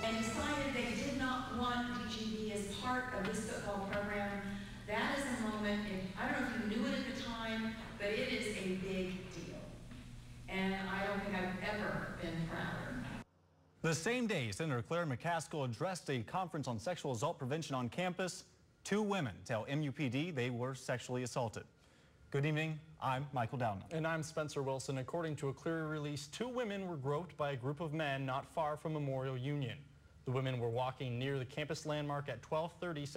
and decided they did not want PGV as part of this football program. That is a moment, I don't know if you knew it at the time, but it is a big deal. And I don't think I've ever been prouder. The same day, Senator Claire McCaskill addressed a conference on sexual assault prevention on campus. 2 women tell MUPD they were sexually assaulted. Good evening, I'm Michael Doudna. And I'm Spencer Wilson. According to a Clery release, 2 women were groped by a group of men not far from Memorial Union. The women were walking near the campus landmark at 12:30.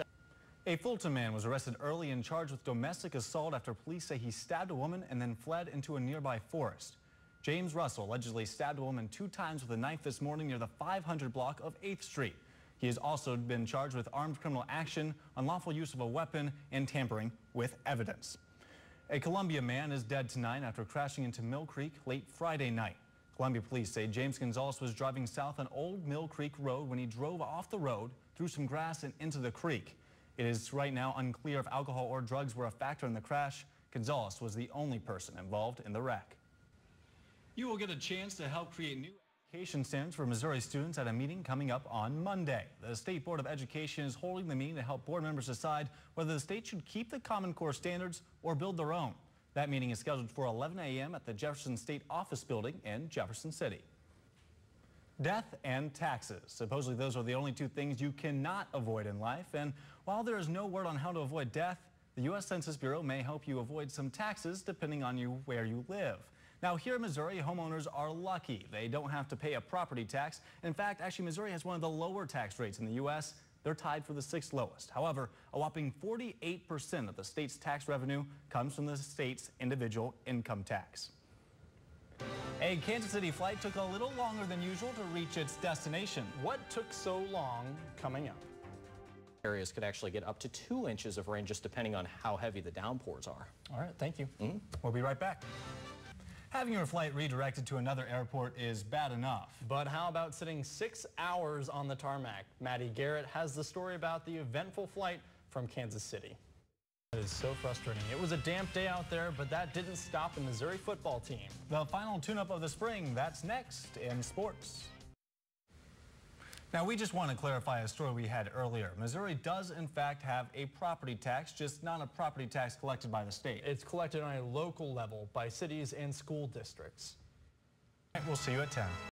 A Fulton man was arrested early and charged with domestic assault after police say he stabbed a woman and then fled into a nearby forest. James Russell allegedly stabbed a woman 2 times with a knife this morning near the 500 block of 8th Street. He has also been charged with armed criminal action, unlawful use of a weapon, and tampering with evidence. A Columbia man is dead tonight after crashing into Mill Creek late Friday night. Columbia police say James Gonzalez was driving south on Old Mill Creek Road when he drove off the road, through some grass, and into the creek. It is right now unclear if alcohol or drugs were a factor in the crash. Gonzalez was the only person involved in the wreck. You will get a chance to help create new education standards for Missouri students at a meeting coming up on Monday. The State Board of Education is holding the meeting to help board members decide whether the state should keep the Common Core standards or build their own. That meeting is scheduled for 11 a.m. at the Jefferson State Office Building in Jefferson City. Death and taxes. Supposedly those are the only 2 things you cannot avoid in life. And while there is no word on how to avoid death, the U.S. Census Bureau may help you avoid some taxes depending on where you live. Now, here in Missouri, homeowners are lucky. They don't have to pay a property tax. In fact, actually, Missouri has one of the lower tax rates in the U.S. They're tied for the 6th lowest. However, a whopping 48% of the state's tax revenue comes from the state's individual income tax. A Kansas City flight took a little longer than usual to reach its destination. What took so long? Coming up. Areas could actually get up to 2 inches of rain just depending on how heavy the downpours are. All right, thank you. We'll be right back. Having your flight redirected to another airport is bad enough. But how about sitting 6 hours on the tarmac? Maddie Garrett has the story about the eventful flight from Kansas City. It is so frustrating. It was a damp day out there, but that didn't stop the Missouri football team. The final tune-up of the spring, that's next in sports. Now, we just want to clarify a story we had earlier. Missouri does, in fact, have a property tax, just not a property tax collected by the state. It's collected on a local level by cities and school districts. We'll see you at 10.